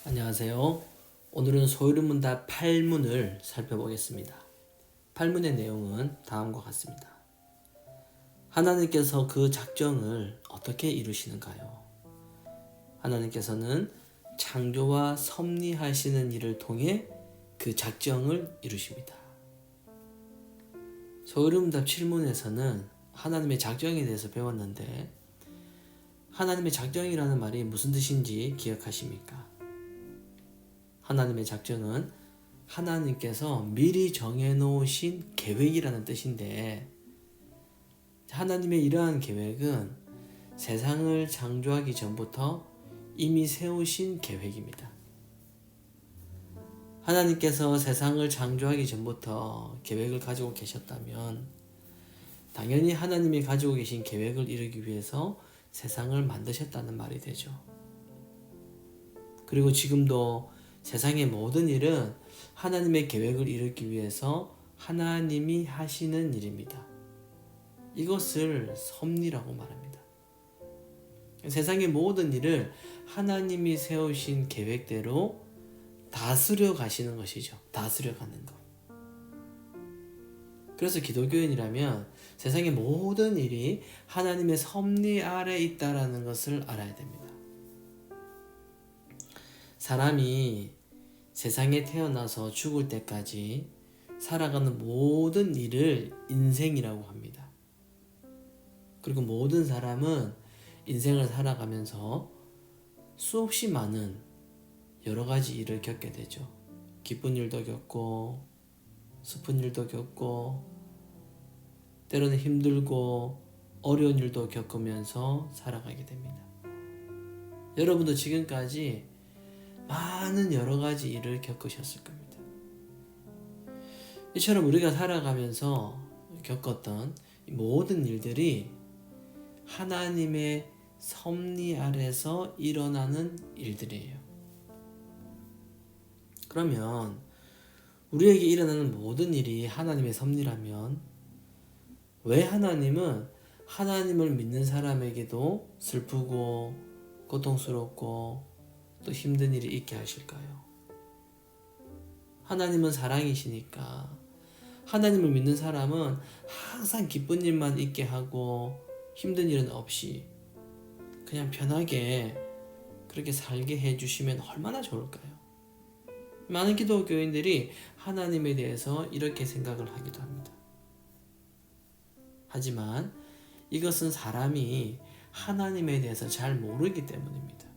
안녕하세요. 오늘은 소유문답 8문을 살펴보겠습니다. 8문의 내용은 다음과 같습니다. 하나님께서 그 작정을 어떻게 이루시는가요? 하나님께서는 창조와 섭리하시는 일을 통해 그 작정을 이루십니다. 소유문답 7문에서는 하나님의 작정에 대해서 배웠는데 하나님의 작정이라는 말이 무슨 뜻인지 기억하십니까? 하나님의 작정은 하나님께서 미리 정해놓으신 계획이라는 뜻인데 하나님의 이러한 계획은 세상을 창조하기 전부터 이미 세우신 계획입니다. 하나님께서 세상을 창조하기 전부터 계획을 가지고 계셨다면 당연히 하나님이 가지고 계신 계획을 이루기 위해서 세상을 만드셨다는 말이 되죠. 그리고 지금도 세상의 모든 일은 하나님의 계획을 이루기 위해서 하나님이 하시는 일입니다. 이것을 섭리라고 말합니다. 세상의 모든 일을 하나님이 세우신 계획대로 다스려 가시는 것이죠. 다스려 가는 것. 그래서 기독교인이라면 세상의 모든 일이 하나님의 섭리 아래 있다라는 것을 알아야 됩니다. 사람이 세상에 태어나서 죽을 때까지 살아가는 모든 일을 인생이라고 합니다. 그리고 모든 사람은 인생을 살아가면서 수없이 많은 여러 가지 일을 겪게 되죠. 기쁜 일도 겪고 슬픈 일도 겪고 때로는 힘들고 어려운 일도 겪으면서 살아가게 됩니다. 여러분도 지금까지 많은 여러 가지 일을 겪으셨을 겁니다. 이처럼 우리가 살아가면서 겪었던 모든 일들이 하나님의 섭리 아래서 일어나는 일들이에요. 그러면 우리에게 일어나는 모든 일이 하나님의 섭리라면 왜 하나님은 하나님을 믿는 사람에게도 슬프고 고통스럽고 또 힘든 일이 있게 하실까요? 하나님은 사랑이시니까 하나님을 믿는 사람은 항상 기쁜 일만 있게 하고 힘든 일은 없이 그냥 편하게 그렇게 살게 해주시면 얼마나 좋을까요? 많은 기독교인들이 하나님에 대해서 이렇게 생각을 하기도 합니다. 하지만 이것은 사람이 하나님에 대해서 잘 모르기 때문입니다.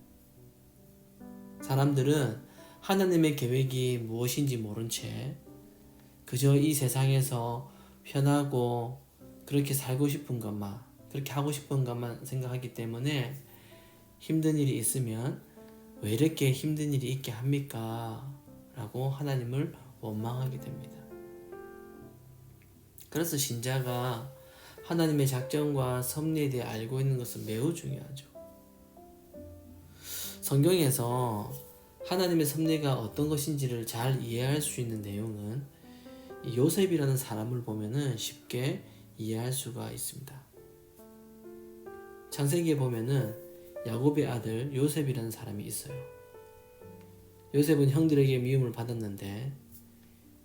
사람들은 하나님의 계획이 무엇인지 모른 채 그저 이 세상에서 편하고 그렇게 살고 싶은 것만, 그렇게 하고 싶은 것만 생각하기 때문에 힘든 일이 있으면 왜 이렇게 힘든 일이 있게 합니까? 라고 하나님을 원망하게 됩니다. 그래서 신자가 하나님의 작정과 섭리에 대해 알고 있는 것은 매우 중요하죠. 성경에서 하나님의 섭리가 어떤 것인지를 잘 이해할 수 있는 내용은 요셉이라는 사람을 보면은 쉽게 이해할 수가 있습니다. 창세기에 보면은 야곱의 아들 요셉이라는 사람이 있어요. 요셉은 형들에게 미움을 받았는데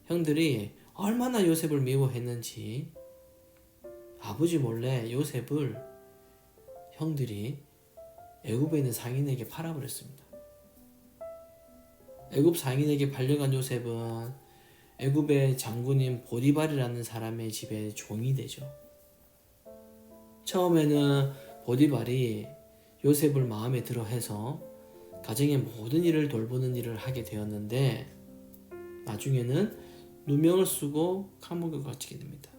형들이 얼마나 요셉을 미워했는지 아버지 몰래 요셉을 형들이 애굽에 있는 상인에게 팔아버렸습니다. 애굽 상인에게 팔려간 요셉은 애굽의 장군인 보디발이라는 사람의 집에 종이 되죠. 처음에는 보디발이 요셉을 마음에 들어 해서 가정의 모든 일을 돌보는 일을 하게 되었는데 나중에는 누명을 쓰고 감옥에 갇히게 됩니다.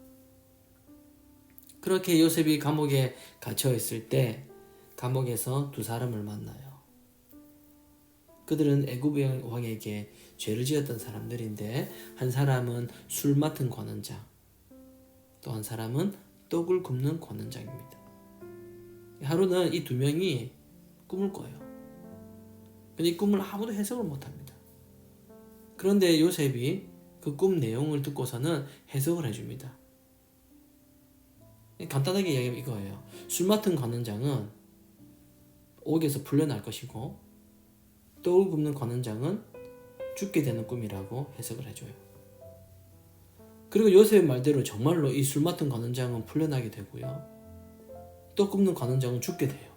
그렇게 요셉이 감옥에 갇혀 있을 때 감옥에서 두 사람을 만나요. 그들은 애굽 왕에게 죄를 지었던 사람들인데 한 사람은 술 맡은 관원장, 또 한 사람은 떡을 굽는 관원장입니다. 하루는 이 두 명이 꿈을 꿔요. 근데 이 꿈을 아무도 해석을 못합니다. 그런데 요셉이 그 꿈 내용을 듣고서는 해석을 해줍니다. 간단하게 이야기하면 이거예요. 술 맡은 관원장은 옥에서 풀려날 것이고 떡을 굽는 관원장은 죽게 되는 꿈이라고 해석을 해줘요. 그리고 요셉의 말대로 정말로 이 술 맡은 관원장은 풀려나게 되고요. 떡 굽는 관원장은 죽게 돼요.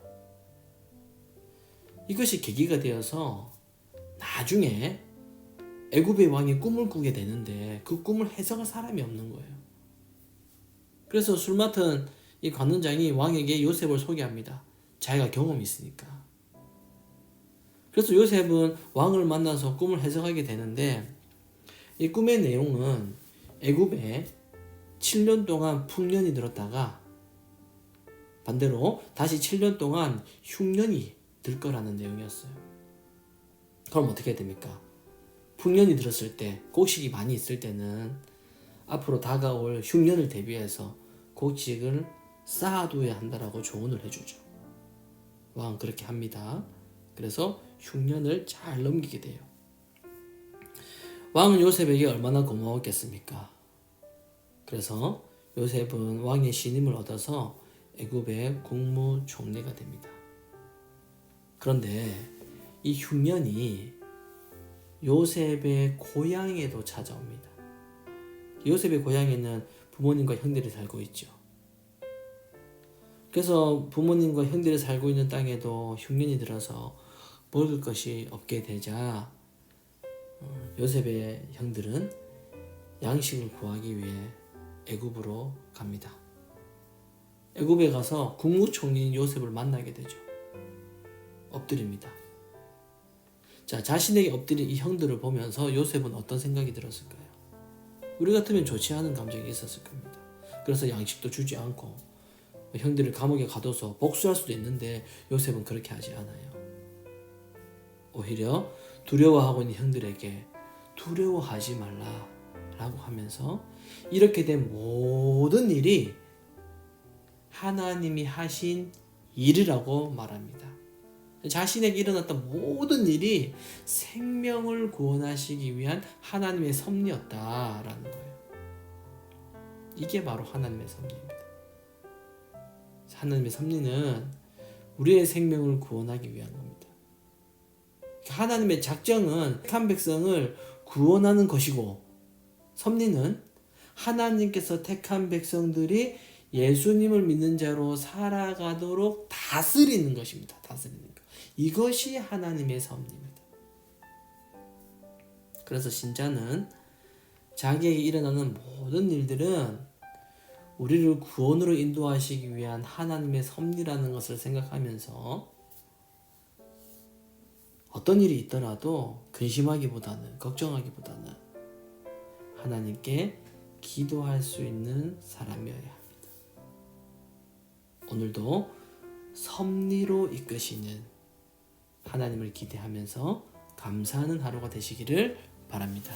이것이 계기가 되어서 나중에 애굽의 왕이 꿈을 꾸게 되는데 그 꿈을 해석할 사람이 없는 거예요. 그래서 술 맡은 이 관원장이 왕에게 요셉을 소개합니다. 자기가 경험이 있으니까. 그래서 요셉은 왕을 만나서 꿈을 해석하게 되는데 이 꿈의 내용은 애굽에 7년 동안 풍년이 들었다가 반대로 다시 7년 동안 흉년이 들 거라는 내용이었어요. 그럼 어떻게 됩니까? 풍년이 들었을 때, 곡식이 많이 있을 때는 앞으로 다가올 흉년을 대비해서 곡식을 쌓아둬야 한다라고 조언을 해주죠. 왕은 그렇게 합니다. 그래서 흉년을 잘 넘기게 돼요. 왕은 요셉에게 얼마나 고마웠겠습니까? 그래서 요셉은 왕의 신임을 얻어서 애굽의 국무총리가 됩니다. 그런데 이 흉년이 요셉의 고향에도 찾아옵니다. 요셉의 고향에는 부모님과 형들이 살고 있죠. 그래서 부모님과 형들이 살고 있는 땅에도 흉년이 들어서 먹을 것이 없게 되자 요셉의 형들은 양식을 구하기 위해 애굽으로 갑니다. 애굽에 가서 국무총리인 요셉을 만나게 되죠. 엎드립니다. 자, 자신에게 엎드린 이 형들을 보면서 요셉은 어떤 생각이 들었을까요? 우리 같으면 좋지 않은 감정이 있었을 겁니다. 그래서 양식도 주지 않고 형들을 감옥에 가둬서 복수할 수도 있는데 요셉은 그렇게 하지 않아요. 오히려 두려워하고 있는 형들에게 두려워하지 말라 라고 하면서 이렇게 된 모든 일이 하나님이 하신 일이라고 말합니다. 자신에게 일어났던 모든 일이 생명을 구원하시기 위한 하나님의 섭리였다라는 거예요. 이게 바로 하나님의 섭리입니다. 하나님의 섭리는 우리의 생명을 구원하기 위한 겁니다. 하나님의 작정은 택한 백성을 구원하는 것이고 섭리는 하나님께서 택한 백성들이 예수님을 믿는 자로 살아가도록 다스리는 것입니다. 다스리는 것. 이것이 하나님의 섭리입니다. 그래서 신자는 자기에게 일어나는 모든 일들은 우리를 구원으로 인도하시기 위한 하나님의 섭리라는 것을 생각하면서 어떤 일이 있더라도 근심하기보다는 걱정하기보다는 하나님께 기도할 수 있는 사람이어야 합니다. 오늘도 섭리로 이끄시는 하나님을 기대하면서 감사하는 하루가 되시기를 바랍니다.